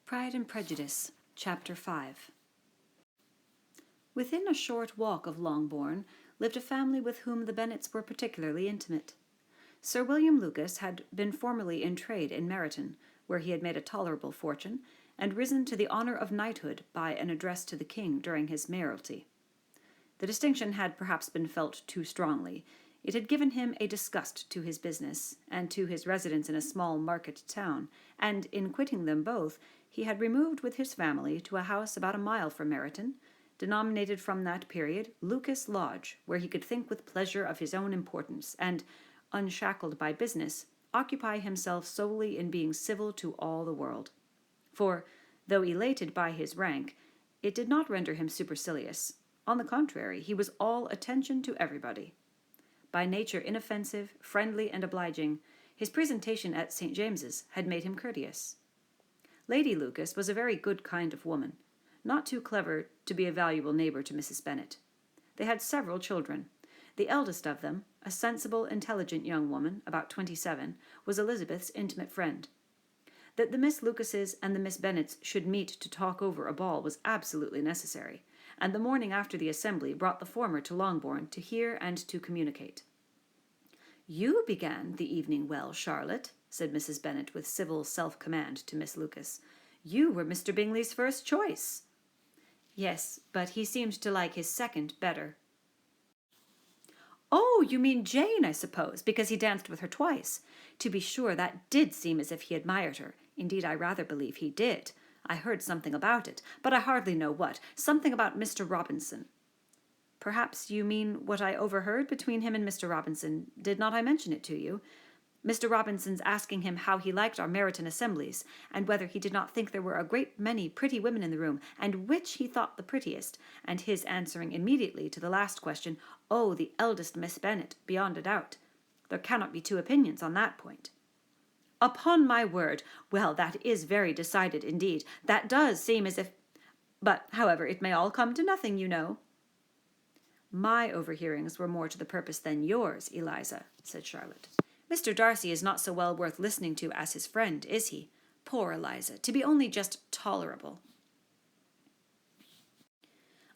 Pride and Prejudice, Chapter 5. Within a short walk of Longbourn lived a family with whom the Bennets were particularly intimate. Sir William Lucas had been formerly in trade in Meryton, where he had made a tolerable fortune, and risen to the honour of knighthood by an address to the king during his mayoralty. The distinction had perhaps been felt too strongly. It had given him a disgust to his business, and to his residence in a small market town, and in quitting them both, he had removed with his family to a house about a mile from Meryton, denominated from that period Lucas Lodge, where he could think with pleasure of his own importance, and, unshackled by business, occupy himself solely in being civil to all the world. For, though elated by his rank, it did not render him supercilious. On the contrary, he was all attention to everybody. By nature inoffensive, friendly, and obliging, his presentation at St. James's had made him courteous. Lady Lucas was a very good kind of woman, not too clever to be a valuable neighbour to Mrs. Bennet. They had several children. The eldest of them, a sensible, intelligent young woman, about 27, was Elizabeth's intimate friend. That the Miss Lucases and the Miss Bennets should meet to talk over a ball was absolutely necessary, and the morning after the assembly brought the former to Longbourn to hear and to communicate. "You began the evening well, Charlotte," said Mrs. Bennet with civil self-command to Miss Lucas. "You were Mr. Bingley's first choice." "Yes, but he seemed to like his second better." "Oh, you mean Jane, I suppose, because he danced with her twice. To be sure, that did seem as if he admired her. Indeed, I rather believe he did. I heard something about it, but I hardly know what. Something about Mr. Robinson." "Perhaps you mean what I overheard between him and Mr. Robinson. Did not I mention it to you? Mr. Robinson's asking him how he liked our Meryton assemblies, and whether he did not think there were a great many pretty women in the room, and which he thought the prettiest, and his answering immediately to the last question, 'Oh, the eldest Miss Bennet, beyond a doubt.' There cannot be two opinions on that point." "Upon my word! Well, that is very decided indeed. That does seem as if... But, however, it may all come to nothing, you know." "My overhearings were more to the purpose than yours, Eliza," said Charlotte. "Mr. Darcy is not so well worth listening to as his friend, is he? Poor Eliza, to be only just tolerable."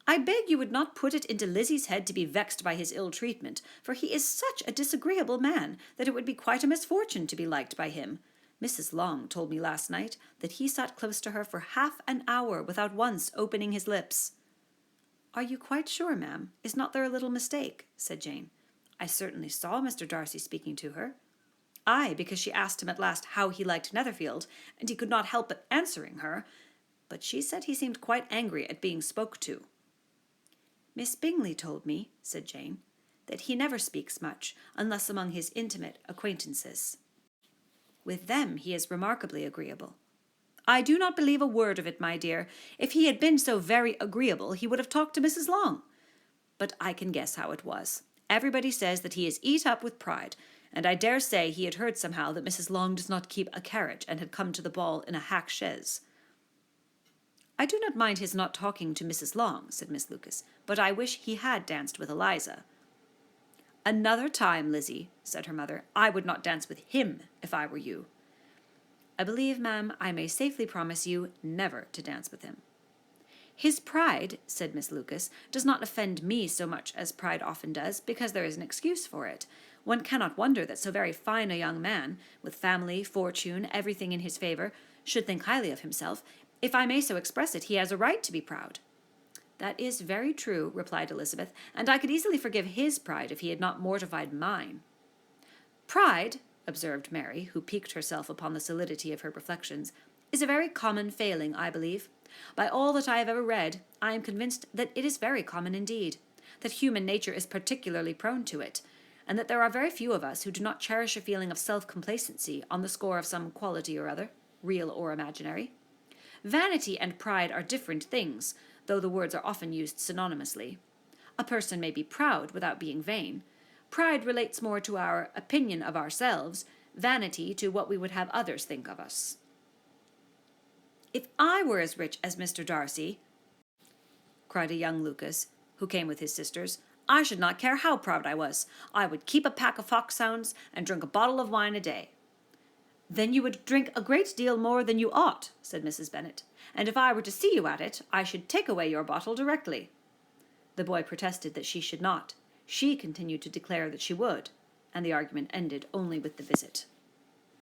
"I beg you would not put it into Lizzie's head to be vexed by his ill treatment, for he is such a disagreeable man that it would be quite a misfortune to be liked by him. Mrs. Long told me last night that he sat close to her for half an hour without once opening his lips." "Are you quite sure, ma'am? Is not there a little mistake?" said Jane. "I certainly saw Mr. Darcy speaking to her." "Aye, because she asked him at last how he liked Netherfield, and he could not help but answering her. But she said he seemed quite angry at being spoke to." "Miss Bingley told me," said Jane, "that he never speaks much, unless among his intimate acquaintances. With them he is remarkably agreeable." "I do not believe a word of it, my dear. If he had been so very agreeable, he would have talked to Mrs. Long. But I can guess how it was. Everybody says that he is eat up with pride, and I dare say he had heard somehow that Mrs. Long does not keep a carriage, and had come to the ball in a hack chaise." "I do not mind his not talking to Mrs. Long," said Miss Lucas, "but I wish he had danced with Eliza." "Another time, Lizzie," said her mother, "I would not dance with him if I were you." "I believe, ma'am, I may safely promise you never to dance with him." "His pride," said Miss Lucas, "does not offend me so much as pride often does, because there is an excuse for it. One cannot wonder that so very fine a young man, with family, fortune, everything in his favour, should think highly of himself. If I may so express it, he has a right to be proud." "That is very true," replied Elizabeth, "and I could easily forgive his pride if he had not mortified mine." "Pride," observed Mary, who piqued herself upon the solidity of her reflections, "is a very common failing, I believe. By all that I have ever read, I am convinced that it is very common indeed, that human nature is particularly prone to it, and that there are very few of us who do not cherish a feeling of self-complacency on the score of some quality or other, real or imaginary. Vanity and pride are different things, though the words are often used synonymously. A person may be proud without being vain. Pride relates more to our opinion of ourselves, vanity to what we would have others think of us." "If I were as rich as Mr. Darcy," cried a young Lucas, who came with his sisters, "I should not care how proud I was. I would keep a pack of foxhounds and drink a bottle of wine a day." "Then you would drink a great deal more than you ought," said Mrs. Bennet, "and if I were to see you at it, I should take away your bottle directly." The boy protested that she should not. She continued to declare that she would, and the argument ended only with the visit.